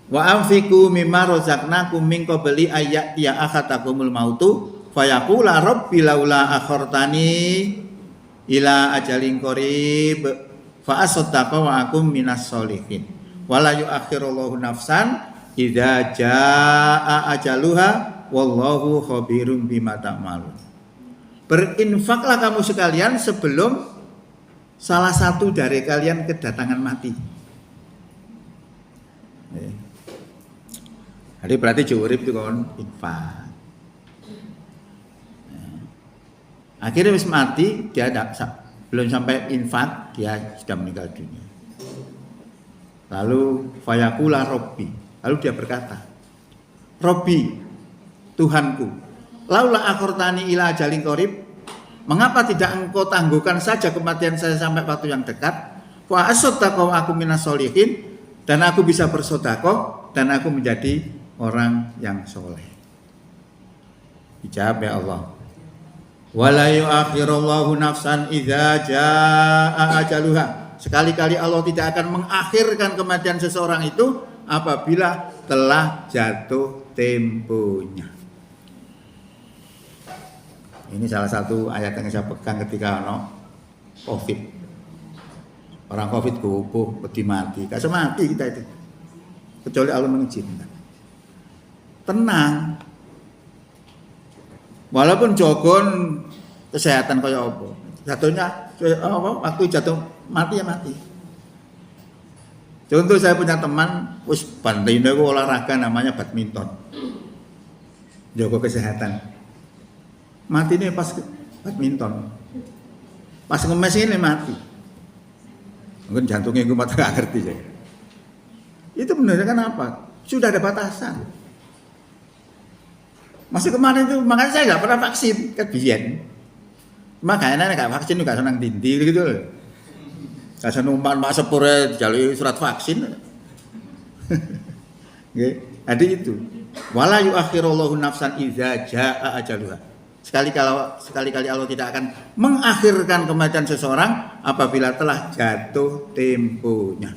Wa anfiqu mimma razaqnakum min qabli ayyatiya akhatakumul mautu fayaqula rabbi laula akhartani ila ajalin qarib fa asaddaqa wa akum minas sholihin wala yu'akhirullahu nafsan idza jaa ajaluha wallahu khabirum bima ta'malun. Berinfaklah kamu sekalian sebelum salah satu dari kalian kedatangan mati. Jadi berarti jurib itu kan infak. Akhirnya wis mati, dia belum sampai infak, dia sudah meninggal dunia. Lalu fayaqula rabbi, lalu dia berkata, Rabbi, Tuhanku, laula akhartani ila ajalin qarib, mengapa tidak engkau tangguhkan saja kematian saya sampai waktu yang dekat? Wa asaddaqa wa aku minas sholihin, dan aku bisa bersedekah dan aku menjadi orang yang soleh. Dijawab ya Allah. Wala yu'akhirullahu nafsan idza jaa ajaluha. Sekali-kali Allah tidak akan mengakhirkan kematian seseorang itu apabila telah jatuh temponya. Ini salah satu ayat yang saya pegang ketika Covid. Orang Covid gopoh, wedi mati. Kasih mati kita itu. Kecuali Allah mengizinkan. Tenang. Walaupun jogon kesehatan kaya apa. Jatuhnya waktu jatuh mati ya mati. Contoh saya punya teman wis bandine olahraga namanya badminton. jaga kesehatan. Mati ini pas badminton. Pas ngemes ini mati. Mungkin jantungnya gue mata gak ngerti saya. Itu menunjukkan apa? Sudah ada batasan. Masih kemarin itu, makanya saya nggak pernah vaksin, kan biyen. Makanya nggak vaksin juga senang dindi gitu loh. Gak senang mak sepure jalui surat vaksin. Jadi itu. Wala yuakhirullahu nafsan idza jaa ajaluha. Sekali-kali Allah tidak akan mengakhirkan kematian seseorang apabila telah jatuh temponya.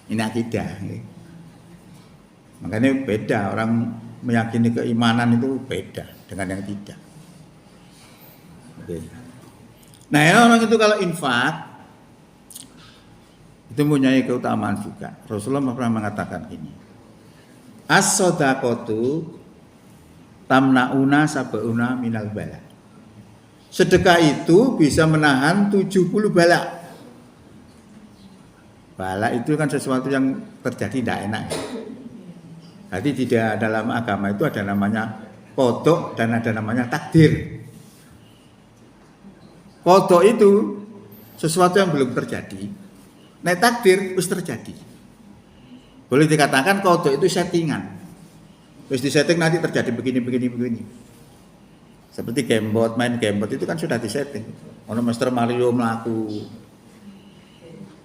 Ini akidah. Makanya beda, orang meyakini keimanan itu beda dengan yang tidak. Oke. Nah, orang itu kalau infak itu mempunyai keutamaan juga. Rasulullah pernah mengatakan ini. As-shadaqatu tamnauna sab'una minal bala. Sedekah itu bisa menahan 70 bala. Bala itu kan sesuatu yang terjadi tidak enak. Jadi tidak dalam agama itu ada namanya qada dan ada namanya takdir. Qada itu sesuatu yang belum terjadi. Nah, takdir harus terjadi. Boleh dikatakan qada itu settingan. Terus disetting nanti terjadi begini. Seperti gamebot, main gamebot itu kan sudah disetting. Ono Master Mario melaku,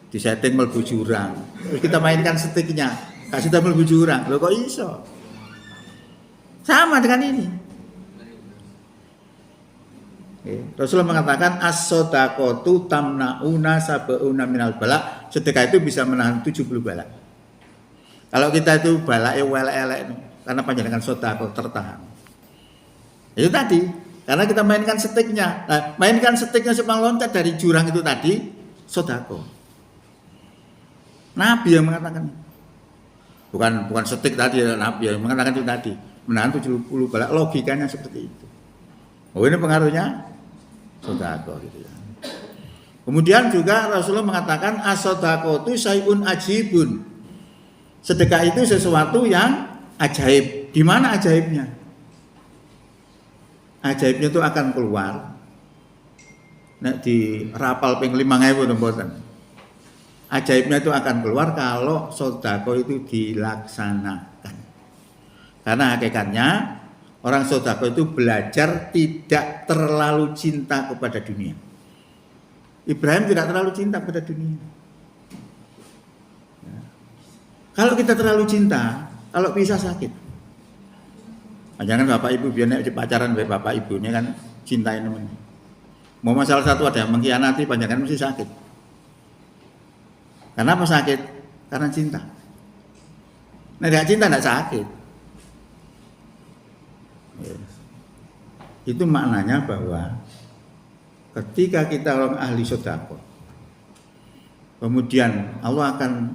disetting mlebu jurang. Terus kita mainkan sticknya, kasih tampil mlebu jurang. Loh kok iso? Sama dengan ini. Rasulullah mengatakan as-shadaqatu tamnauna sab'una minal bala. Sedekah itu bisa menahan 70 bala. Kalau kita itu balake elek-elek karena panjenengan sedekah tertahan. Itu tadi, karena kita mainkan sticknya. Nah, mainkan sticknya supaya loncat dari jurang itu tadi, sedekah. Nabi yang mengatakan. Bukan stick tadi, Nabi yang mengatakan itu tadi. Menahan 70 bala, logikanya seperti itu. Oh, ini pengaruhnya sedekah gitu ya. Kemudian juga Rasulullah mengatakan as-shadaqatu syai'un ajibun. Sedekah itu sesuatu yang ajaib. Di mana ajaibnya? Ajaibnya itu akan keluar. Nek di rapal ping 5.000 mboten. Ajaibnya itu akan keluar kalau sedekah itu dilaksanakan. Karena hakikatnya orang sedekah itu belajar tidak terlalu cinta kepada dunia. Ibrahim tidak terlalu cinta kepada dunia. Ya. Kalau kita terlalu cinta, kalau bisa sakit. Jangan bapak ibu biar nek pacaran baik bapak ibunya kan cintain namanya. Mau masalah satu ada yang mengkhianati, panjangan mesti sakit. Kenapa sakit? Karena cinta. Nah, tidak cinta tidak sakit. Itu maknanya bahwa ketika kita orang ahli sedekah, kemudian Allah akan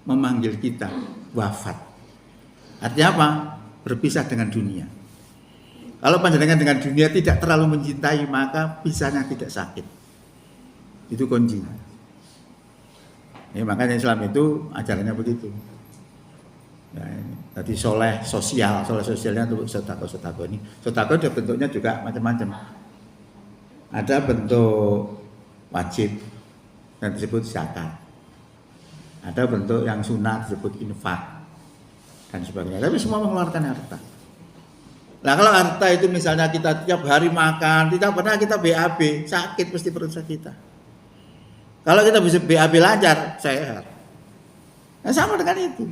memanggil kita wafat. Artinya apa? Berpisah dengan dunia. Kalau panjenengan dengan dunia tidak terlalu mencintai, maka pisahnya tidak sakit. Itu kuncinya. Ya, makanya Islam itu ajarannya begitu. Ya, tadi soleh sosialnya untuk sedekah ini. Sedekah ada bentuknya juga macam-macam. Ada bentuk wajib yang disebut zakat. Ada bentuk yang sunat disebut infak dan sebagainya. Tapi semua mengeluarkan harta. Nah, kalau harta itu misalnya kita tiap hari makan, tidak pernah kita BAB, sakit pasti perut kita. Kalau kita bisa BAB lancar, sehat. Nah, sama dengan itu.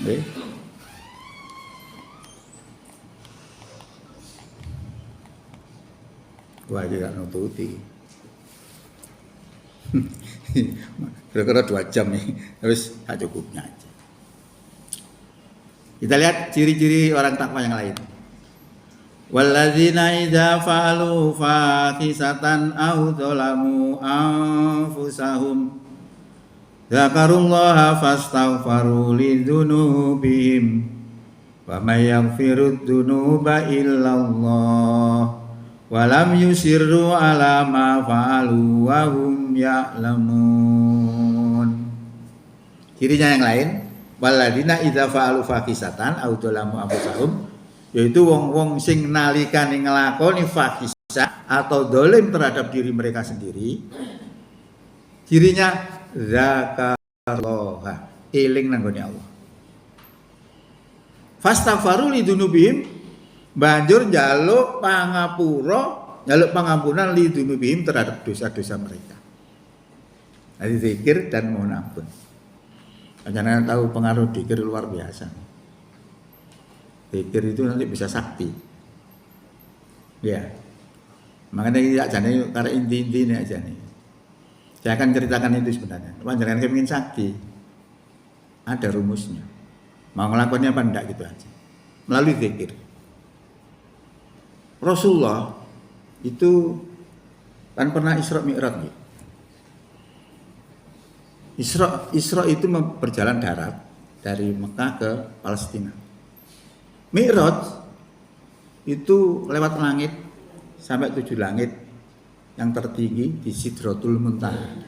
Oke. Gua juga nututi. Kira-kira 2 jam nih, terus tak cukupnya aja. Kita lihat ciri-ciri orang takwa yang lain. Walladzina idza fa'alu fahisatan aw dzalamu anfusahum dzakarullaha fastaghfaru lidzunubihim wa may yaghfirud dzunuba illallah wa lam yusirru ala ma fa'alu wa hum ya'lamun. Cirinya yang lain, Waladina idza fa'alu fahisatan au dzalamu anfusahum, yaitu wong-wong sing nalikane nglakoni fahisah atau dolim terhadap diri mereka sendiri, dirinya zakarullah, eling nang gone Allah. Fastaghfaru lidunubihim, banjur njaluk pangapura, njaluk pangampunan lidunubihim terhadap dosa-dosa mereka. Jadi zikir dan mohon ampun. Jangan tahu pengaruh zikir luar biasa. Zikir itu nanti bisa sakti. Ya. Makanya tidak jane karena inti-inti ini aja nih. Saya akan ceritakan itu sebenarnya. Jangan kepingin sakti. Ada rumusnya. Mau ngelakuinnya apa enggak gitu aja. Melalui zikir. Rasulullah itu kan pernah Isra Mi'raj gitu. Isra itu berjalan darat dari Mekah ke Palestina. Mi'raj itu lewat langit sampai 7 langit yang tertinggi di Sidratul Muntaha.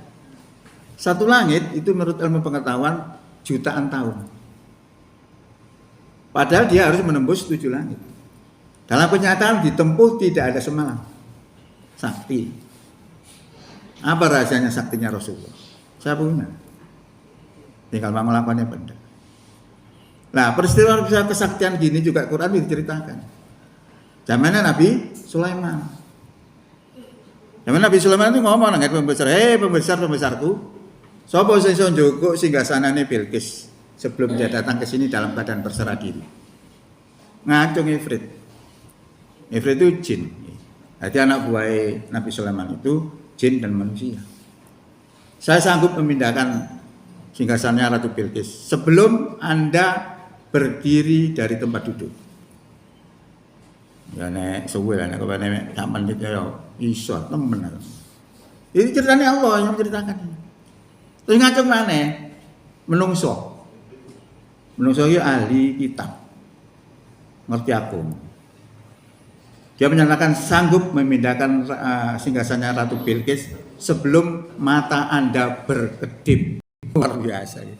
Satu langit itu menurut ilmu pengetahuan jutaan tahun. Padahal dia harus menembus 7 langit. Dalam kenyataan ditempuh tidak ada semalam. Sakti. Apa rahasianya saktinya Rasulullah? Saya punya. Tinggal mau melakukannya benda. Nah, peristiwa kesaktian gini juga Quran diceritakan. Zamannya Nabi Sulaiman. Zaman Nabi Sulaiman itu ngomong nang pembesar, "Hei pembesar-pembesarku, sapa sing iso njukuk singgasanane Bilqis sebelum dia datang ke sini dalam keadaan berserah diri." Ngacung Ifrit. Ifrit itu jin. Jadi anak buah Nabi Sulaiman itu jin dan manusia. Saya sanggup memindahkan singgasannya Ratu Bilqis sebelum Anda berdiri dari tempat duduk. Ya nek suwe lah nek nek gak menit ya iso temen. Ini ceritanya Allah yang menceritakan ini. Terus ngacung maneh menungso. Menungso iki ahli kitab. Ngerti aku. Dia menyatakan sanggup memindahkan singgasannya Ratu Bilqis sebelum mata Anda berkedip. Luar biasa ya.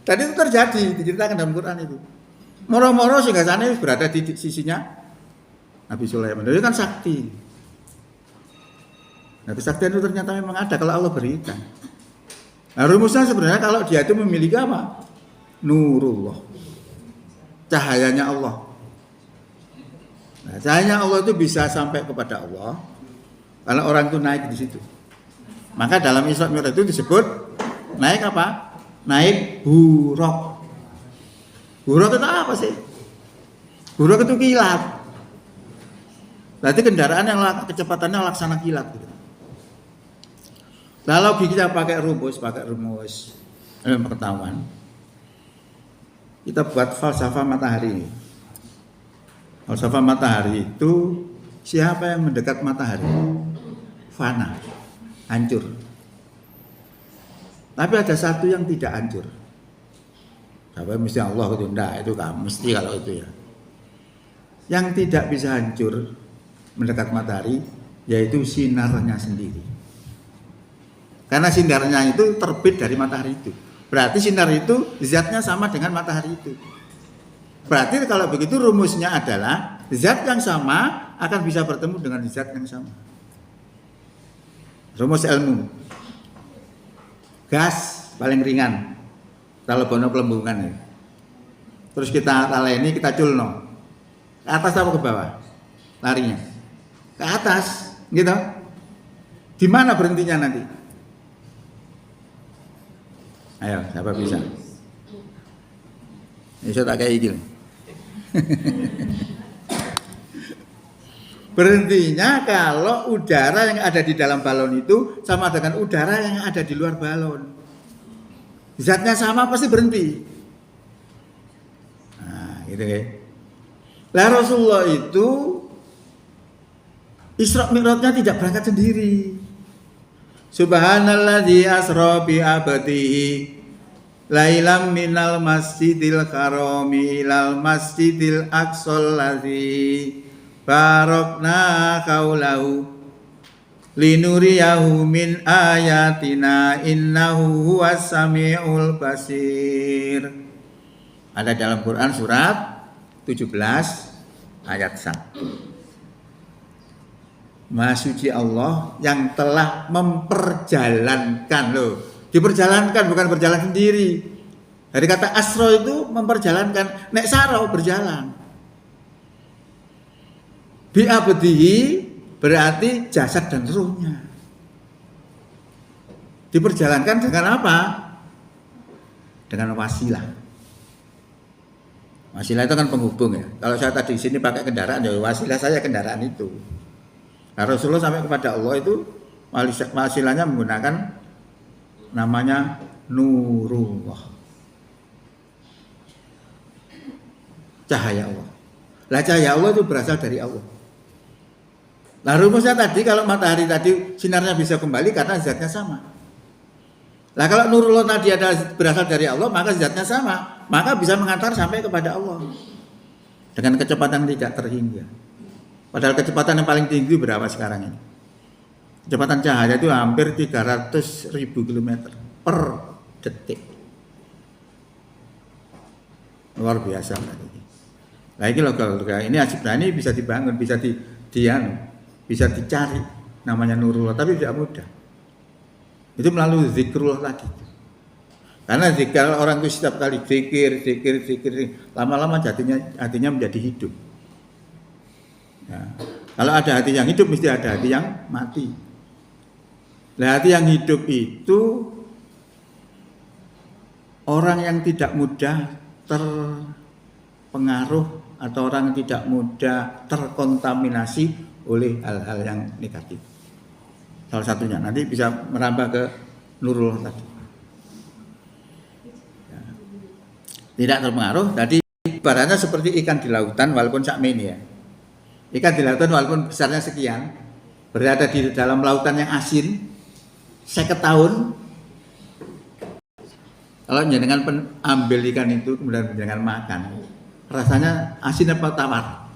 Tadi itu terjadi, diceritakan dalam Quran itu. Moro-moro singgasannya berada di sisinya Nabi Sulaiman. Itu kan sakti. Nah, kesaktian itu ternyata memang ada kalau Allah berikan. Nah, rumusnya sebenarnya kalau dia itu memiliki apa? Nurullah. Cahayanya Allah. Nah, cahayanya Allah itu bisa sampai kepada Allah kalau orang itu naik di situ. Maka dalam Isra Mi'raj itu disebut naik apa? Naik buraq. Buraq itu apa sih? Buraq itu kilat. Berarti kendaraan yang kecepatannya laksana kilat gitu. Kalau kita pakai rumus pengetahuan, kita buat falsafah matahari. Falsafah matahari itu siapa yang mendekat matahari? Fana, hancur. Tapi ada satu yang tidak hancur. Tapi mesti Allah itu enggak, itu kan mesti kalau itu ya. Yang tidak bisa hancur mendekat matahari yaitu sinarnya sendiri. Karena sinarnya itu terbit dari matahari itu. Berarti sinar itu zatnya sama dengan matahari itu. Berarti kalau begitu rumusnya adalah zat yang sama akan bisa bertemu dengan zat yang sama. Rumus ilmu. Gas paling ringan. Kalau bono pelembungan ya. Terus kita taleni, kita culno. Ke atas apa ke bawah? Larinya. Ke atas, gitu. Di mana berhentinya nanti? Ayo, siapa bisa? Ini saya tak kayak gini. Berhentinya kalau udara yang ada di dalam balon itu sama dengan udara yang ada di luar balon. Zatnya sama pasti berhenti. Nah, gitu ya. Lah Rasulullah itu Isra Mi'rajnya tidak berangkat sendiri. Subhanalladzi asra bi abdihi lailam minal masjidil harami ilal masjidil aqsal ladzi barakna qaulahu linuriyahu min ayatina innahu huwas samiul basir. Ada dalam Quran surat 17 ayat 1. Maha suci Allah yang telah memperjalankan loh. Diperjalankan bukan berjalan sendiri. Dari kata asro itu memperjalankan, nek saro berjalan. Bi'abdihi berarti jasad dan ruhnya. Diperjalankan dengan apa? Dengan wasilah. Wasilah itu kan penghubung ya. Kalau saya tadi di sini pakai kendaraan, ya wasilah saya kendaraan itu. Nah, Rasulullah sampai kepada Allah itu wasilahnya menggunakan namanya Nurullah. Cahaya Allah. Lah cahaya Allah itu berasal dari Allah. Nah rumusnya tadi kalau matahari tadi sinarnya bisa kembali karena zatnya sama. Lah kalau Nurullah tadi berasal dari Allah maka zatnya sama, maka bisa mengantar sampai kepada Allah dengan kecepatan tidak terhingga. Padahal kecepatan yang paling tinggi berapa sekarang ini? Kecepatan cahaya itu hampir 300.000 km per detik. Luar biasa berarti. Nah ini logika ini sebenarnya bisa dibangun, bisa bisa dicari namanya Nurullah, tapi tidak mudah. Itu melalui zikrullah tadi. Karena zikir orang itu setiap kali zikir, lama-lama hatinya menjadi hidup. Ya. Kalau ada hati yang hidup, mesti ada hati yang mati. Nah, hati yang hidup itu orang yang tidak mudah terpengaruh atau orang yang tidak mudah terkontaminasi oleh hal-hal yang negatif. Salah satunya nanti bisa merambah ke Nurullah tadi. Ya. Tidak terpengaruh. Tadi ibaratnya seperti ikan di lautan walaupun sakmeni ya. Ikan di lautan walaupun besarnya sekian, berada di dalam lautan yang asin 50 tahun. Kalau jenengan ambil ikan itu kemudian jenengan makan, rasanya asin apa tawar?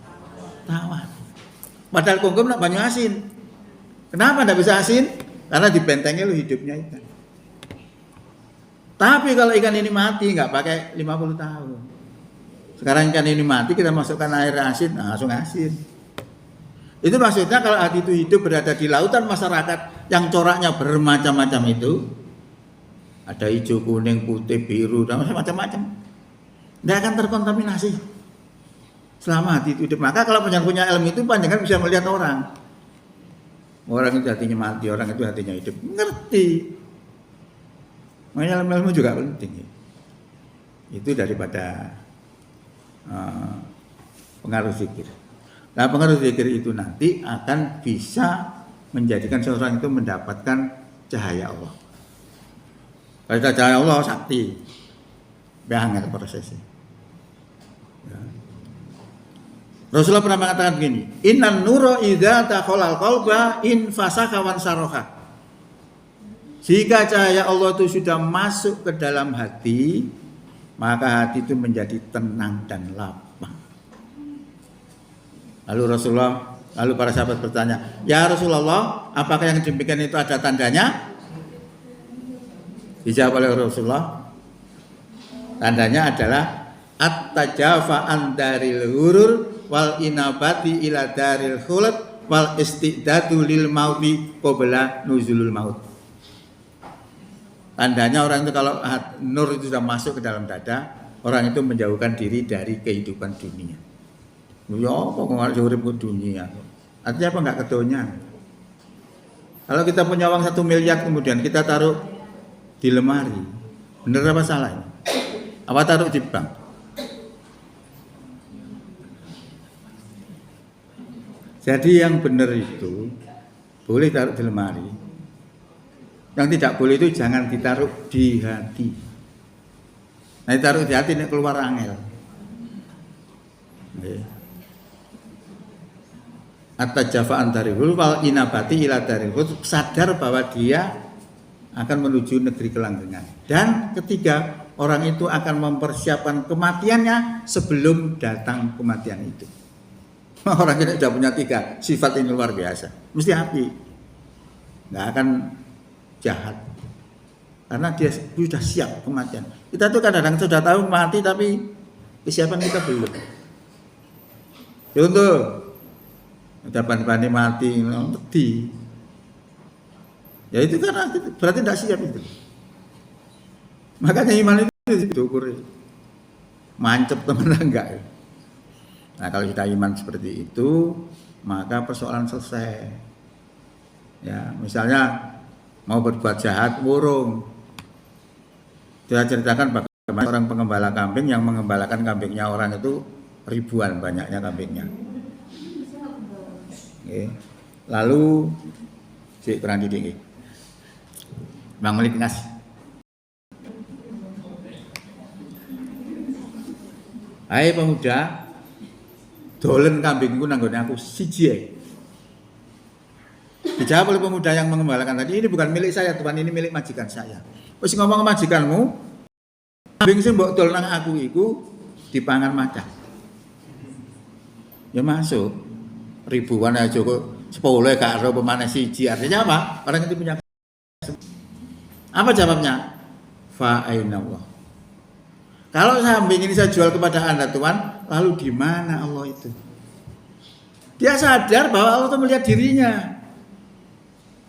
Tawar. Padahal kongkom nak banyak asin. Kenapa tidak bisa asin? Karena dibentengi lu hidupnya ikan. Tapi kalau ikan ini mati nggak pakai 50 tahun. Sekarang ikan ini mati kita masukkan air asin, langsung asin. Itu maksudnya kalau hati itu hidup berada di lautan masyarakat yang coraknya bermacam-macam itu, ada hijau, kuning, putih, biru, dan macam-macam, tidak akan terkontaminasi selama hati itu hidup. Maka kalau punya ilmu itu panjangan bisa melihat orang itu hatinya mati, orang itu hatinya hidup, ngerti. Makanya ilmu juga penting. Itu daripada pengaruh zikir. Nah pengaruh zikir itu nanti akan bisa menjadikan seorang itu mendapatkan cahaya Allah. Kalau cahaya Allah sakti, banget prosesnya. Ya. Rasulullah pernah mengatakan begini, Innan nuro idza takhalal qalba in fasaka wan saroha. Jika cahaya Allah itu sudah masuk ke dalam hati, maka hati itu menjadi tenang dan lapang. Lalu para sahabat bertanya, ya Rasulullah, apakah yang demikian itu ada tandanya? Dijawab oleh Rasulullah, tandanya adalah at-tajafa an daril hurur wal inabati ila daril khulad wal istidatu lil mauti qabla nuzulul maut. Tandanya orang itu kalau nur itu sudah masuk ke dalam dada, orang itu menjauhkan diri dari kehidupan dunia. Ya apa kok urip ke dunia? Artinya apa enggak kedonya? Kalau kita punya uang 1 miliar kemudian kita taruh di lemari, bener apa salah ini? Apa taruh di bank? Jadi yang benar itu boleh taruh di lemari. Yang tidak boleh itu jangan ditaruh di hati. Nah ditaruh di hati ini keluar angel. At-tajafa'an darihul wal inabati ila darihul, sadar bahwa dia akan menuju negeri kelanggengan. Dan ketiga, orang itu akan mempersiapkan kematiannya sebelum datang kematian itu. Orang ini sudah punya 3 sifat ini luar biasa. Mesti api, nggak akan jahat, karena dia sudah siap kematian. Kita tuh kadang-kadang sudah tahu mati tapi Kesiapan kita belum. Contoh, ada bani mati, mati. Ya itu karena berarti tidak siap itu. Makanya iman itu diukur. Mancep teman enggak. Nah kalau kita iman seperti itu, maka persoalan selesai. Ya, misalnya mau berbuat jahat, burung. Saya ceritakan bagaimana orang pengembala kambing yang mengembalakan kambingnya orang itu ribuan banyaknya kambingnya. Oke. Lalu si kurang didik. Bang Melik ngas. Hai pemuda, dolen kambingku nanggone aku siji ae. Dijawab oleh pemuda yang mengembalakan tadi, ini bukan milik saya Tuhan, ini milik majikan saya. Wis ngomong majikanmu, kambing sing mbok dol nang aku iku dipangan macan. Ya masuk. Ribuan aja kok 10 gak ero pemane siji. Artinya apa? Orang itu punya. Apa jawabnya? Fa ainallah. Kalau kambing ini saya jual kepada Anda Tuhan, lalu di mana Allah itu? Dia sadar bahwa Allah itu melihat dirinya.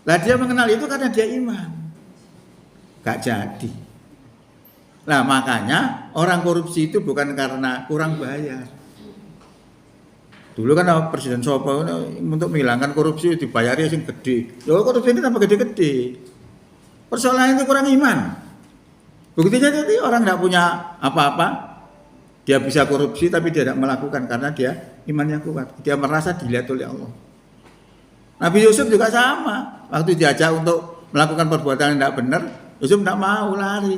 Lah dia mengenal itu karena dia iman. Gak jadi. Nah makanya orang korupsi itu bukan karena kurang bayar. Dulu kan Presiden Sopo untuk menghilangkan korupsi dibayarnya yang gede. Loh korupsi ini tambah gede-gede. Persoalannya itu kurang iman. Buktinya tadi orang tidak punya apa-apa, dia bisa korupsi tapi dia tidak melakukan karena dia imannya kuat. Dia merasa dilihat oleh Allah. Nabi Yusuf juga sama. Waktu diajak untuk melakukan perbuatan yang tidak benar, Yusuf tidak mau, lari.